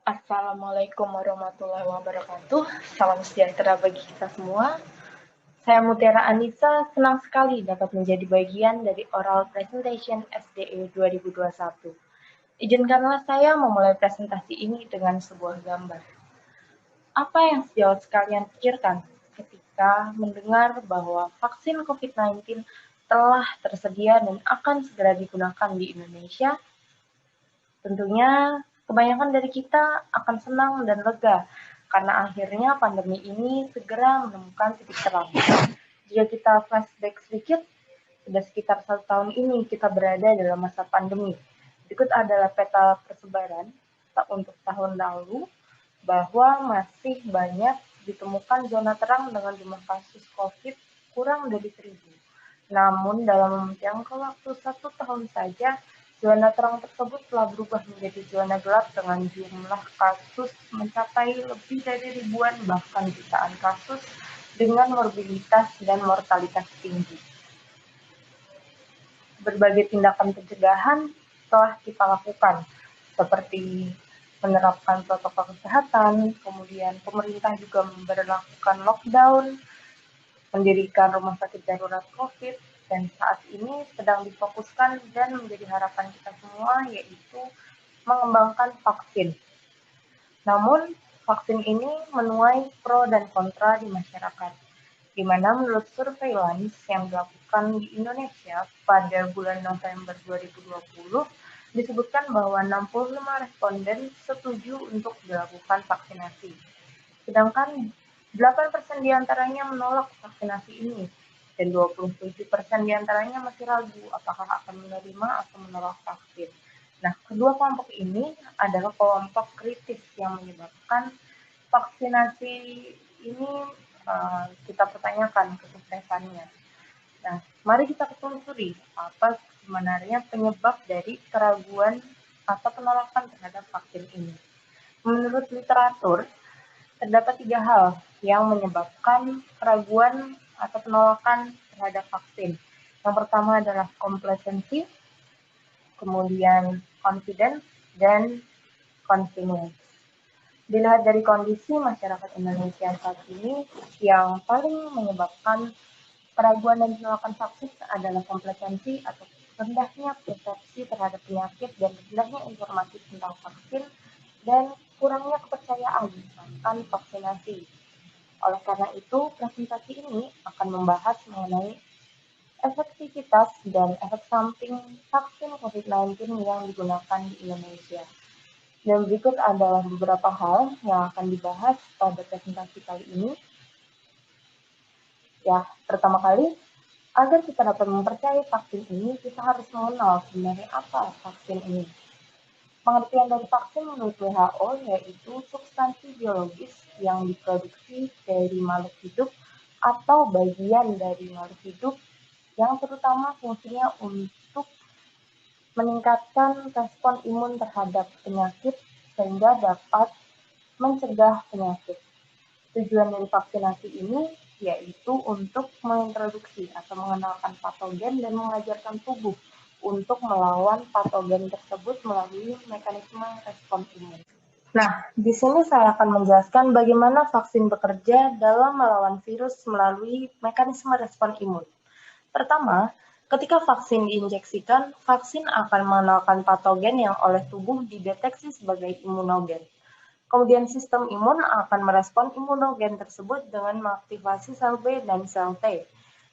Assalamualaikum warahmatullahi wabarakatuh. Salam sejahtera bagi kita semua. Saya Mutiara Anissa, senang sekali dapat menjadi bagian dari Oral Presentation SDE 2021. Izinkanlah saya memulai presentasi ini dengan sebuah gambar. Apa yang sejawat sekalian pikirkan ketika mendengar bahwa vaksin COVID-19 telah tersedia dan akan segera digunakan di Indonesia? Tentunya kebanyakan dari kita akan senang dan lega karena akhirnya pandemi ini segera menemukan titik terang. Jika kita flashback sedikit, sudah sekitar 1 tahun ini kita berada dalam masa pandemi. Berikut adalah peta persebaran untuk tahun lalu bahwa masih banyak ditemukan zona terang dengan jumlah kasus COVID kurang dari 1.000. Namun dalam jangka waktu 1 tahun saja, zona terang tersebut telah berubah menjadi zona gelap dengan jumlah kasus mencapai lebih dari ribuan bahkan jutaan kasus dengan morbiditas dan mortalitas tinggi. Berbagai tindakan pencegahan telah kita lakukan, seperti menerapkan protokol kesehatan, kemudian pemerintah juga memberlakukan lockdown, mendirikan rumah sakit darurat COVID, dan saat ini sedang difokuskan dan menjadi harapan kita semua, yaitu mengembangkan vaksin. Namun, vaksin ini menuai pro dan kontra di masyarakat, di mana menurut survei Lines yang dilakukan di Indonesia pada bulan November 2020, disebutkan bahwa 65 responden setuju untuk dilakukan vaksinasi. Sedangkan 8% diantaranya menolak vaksinasi ini, dan 27% diantaranya masih ragu apakah akan menerima atau menolak vaksin. Nah, kedua kelompok ini adalah kelompok kritis yang menyebabkan vaksinasi ini kita pertanyakan kesuksesannya. Nah, mari kita telusuri apa sebenarnya penyebab dari keraguan atau penolakan terhadap vaksin ini. Menurut literatur, terdapat 3 hal yang menyebabkan keraguan atau penolakan terhadap vaksin. Yang pertama adalah complacency, kemudian confidence, dan convenience. Dilihat dari kondisi masyarakat Indonesia saat ini, yang paling menyebabkan keraguan dan penolakan vaksin adalah komplasensi atau rendahnya persepsi terhadap penyakit dan rendahnya informasi tentang vaksin dan kurangnya kepercayaan akan vaksinasi. Oleh karena itu, presentasi ini akan membahas mengenai efektivitas dan efek samping vaksin COVID-19 yang digunakan di Indonesia. Dan berikut adalah beberapa hal yang akan dibahas pada presentasi kali ini. Ya, pertama kali, agar kita dapat mempercayai vaksin ini, kita harus mengenal sebenarnya apa vaksin ini. Pengertian dari vaksin menurut WHO yaitu substansi biologis yang diproduksi dari makhluk hidup atau bagian dari makhluk hidup yang terutama fungsinya untuk meningkatkan respon imun terhadap penyakit sehingga dapat mencegah penyakit. Tujuan dari vaksinasi ini yaitu untuk mengintroduksi atau mengenalkan patogen dan mengajarkan tubuh untuk melawan patogen tersebut melalui mekanisme respon imun. Nah, di sini saya akan menjelaskan bagaimana vaksin bekerja dalam melawan virus melalui mekanisme respon imun. Pertama, ketika vaksin diinjeksikan, vaksin akan mengenalkan patogen yang oleh tubuh dideteksi sebagai imunogen. Kemudian sistem imun akan merespon imunogen tersebut dengan mengaktifasi sel B dan sel T.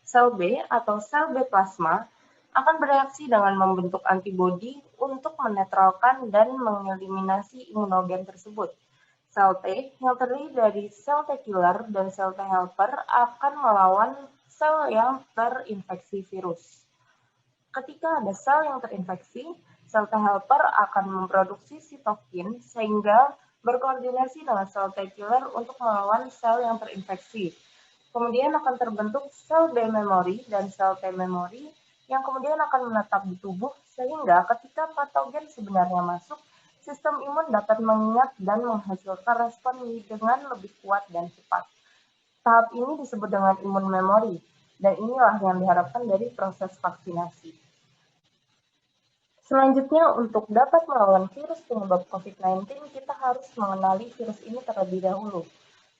Sel B atau sel B plasma akan bereaksi dengan membentuk antibodi untuk menetralkan dan mengeliminasi imunogen tersebut. Sel T yang terdiri dari sel T killer dan sel T helper akan melawan sel yang terinfeksi virus. Ketika ada sel yang terinfeksi, sel T helper akan memproduksi sitokin sehingga berkoordinasi dengan sel T killer untuk melawan sel yang terinfeksi. Kemudian akan terbentuk sel B memory dan sel T memory yang kemudian akan menetap di tubuh sehingga ketika patogen sebenarnya masuk, sistem imun dapat mengingat dan menghasilkan respon dengan lebih kuat dan cepat. Tahap ini disebut dengan imun memory dan inilah yang diharapkan dari proses vaksinasi. Selanjutnya, untuk dapat melawan virus penyebab COVID-19, kita harus mengenali virus ini terlebih dahulu.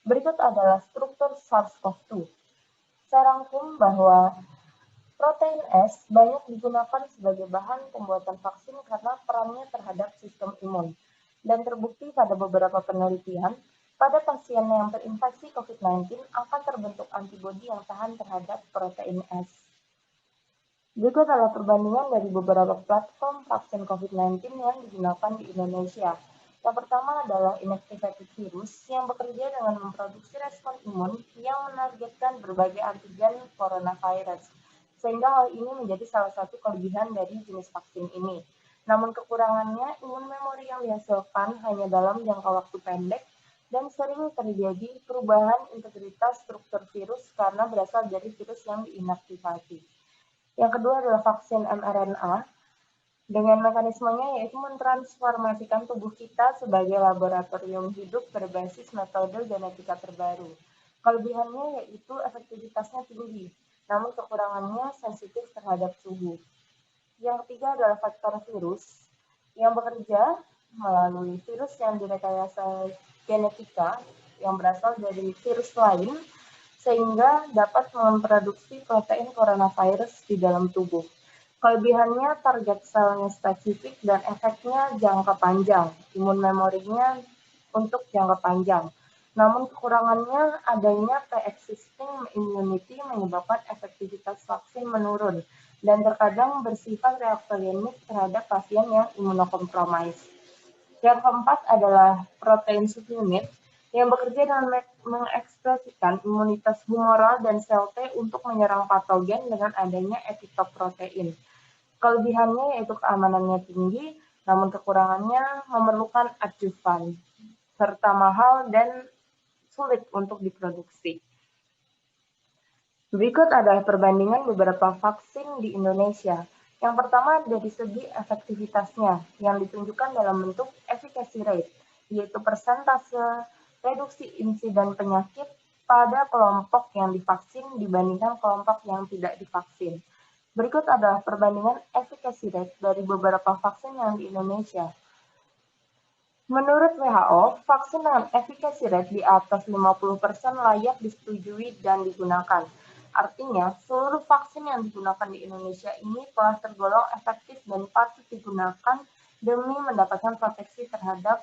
Berikut adalah struktur SARS-CoV-2. Saya rangkum bahwa protein S banyak digunakan sebagai bahan pembuatan vaksin karena perannya terhadap sistem imun. Dan terbukti pada beberapa penelitian, pada pasien yang terinfeksi COVID-19 akan terbentuk antibodi yang tahan terhadap protein S. Berikut adalah perbandingan dari beberapa platform vaksin COVID-19 yang digunakan di Indonesia. Yang pertama adalah inactivated virus yang bekerja dengan memproduksi respon imun yang menargetkan berbagai antigen coronavirus, sehingga hal ini menjadi salah satu kelebihan dari jenis vaksin ini. Namun kekurangannya, imun memori yang dihasilkan hanya dalam jangka waktu pendek dan sering terjadi perubahan integritas struktur virus karena berasal dari virus yang diinaktivasi. Yang kedua adalah vaksin mRNA, dengan mekanismenya yaitu mentransformasikan tubuh kita sebagai laboratorium hidup berbasis metode genetika terbaru. Kelebihannya yaitu efektivitasnya tinggi, namun kekurangannya sensitif terhadap suhu. Yang ketiga adalah faktor virus, yang bekerja melalui virus yang direkayasa genetika yang berasal dari virus lain, sehingga dapat memproduksi protein coronavirus di dalam tubuh. Kelebihannya target selnya spesifik dan efeknya jangka panjang, imun memorinya untuk jangka panjang. Namun kekurangannya adanya pre-existing immunity menyebabkan efektivitas vaksin menurun dan terkadang bersifat reaktogenik terhadap pasien yang imunokompromis. Yang keempat adalah protein subunit yang bekerja dengan mengekspresikan imunitas humoral dan sel T untuk menyerang patogen dengan adanya epitop protein. Kelebihannya yaitu keamanannya tinggi, namun kekurangannya memerlukan adjuvan, serta mahal dan sulit untuk diproduksi. Berikut adalah perbandingan beberapa vaksin di Indonesia. Yang pertama dari segi efektivitasnya, yang ditunjukkan dalam bentuk efficacy rate, yaitu persentase reduksi insiden penyakit pada kelompok yang divaksin dibandingkan kelompok yang tidak divaksin. Berikut adalah perbandingan efficacy rate dari beberapa vaksin yang di Indonesia. Menurut WHO, vaksin dengan efficacy rate di atas 50% layak disetujui dan digunakan. Artinya, seluruh vaksin yang digunakan di Indonesia ini telah tergolong efektif dan patut digunakan demi mendapatkan proteksi terhadap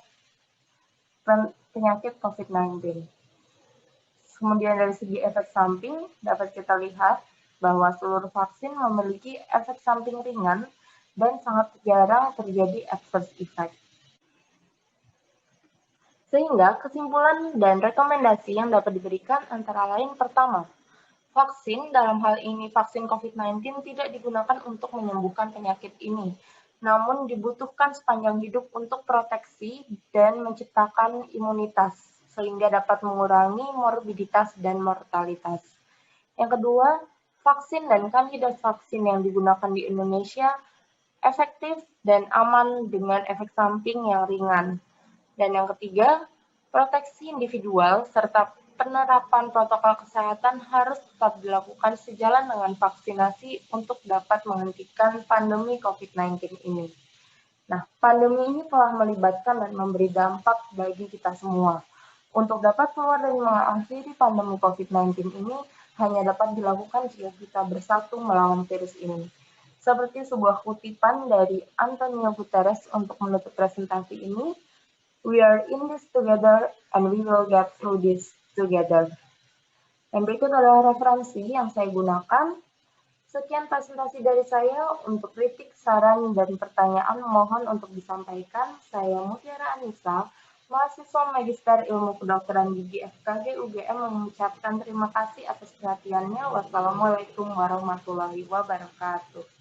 penyakit COVID-19. Kemudian dari segi efek samping, dapat kita lihat bahwa seluruh vaksin memiliki efek samping ringan dan sangat jarang terjadi adverse effect. Sehingga kesimpulan dan rekomendasi yang dapat diberikan antara lain pertama, vaksin dalam hal ini vaksin COVID-19 tidak digunakan untuk menyembuhkan penyakit ini, namun dibutuhkan sepanjang hidup untuk proteksi dan menciptakan imunitas, sehingga dapat mengurangi morbiditas dan mortalitas. Yang kedua, vaksin dan kandidat vaksin yang digunakan di Indonesia efektif dan aman dengan efek samping yang ringan. Dan yang ketiga, proteksi individual serta penerapan protokol kesehatan harus tetap dilakukan sejalan dengan vaksinasi untuk dapat menghentikan pandemi COVID-19 ini. Nah, pandemi ini telah melibatkan dan memberi dampak bagi kita semua. Untuk dapat keluar dan mengakhiri pandemi COVID-19 ini hanya dapat dilakukan jika kita bersatu melawan virus ini. Seperti sebuah kutipan dari Antonio Guterres untuk menutup presentasi ini, "We are in this together and we will get through this together." Dan berikut adalah referensi yang saya gunakan. Sekian presentasi dari saya. Untuk kritik, saran, dan pertanyaan mohon untuk disampaikan. Saya Mutiara Anissa, mahasiswa Magister Ilmu Kedokteran Gigi FKG UGM mengucapkan terima kasih atas perhatiannya. Wassalamualaikum warahmatullahi wabarakatuh.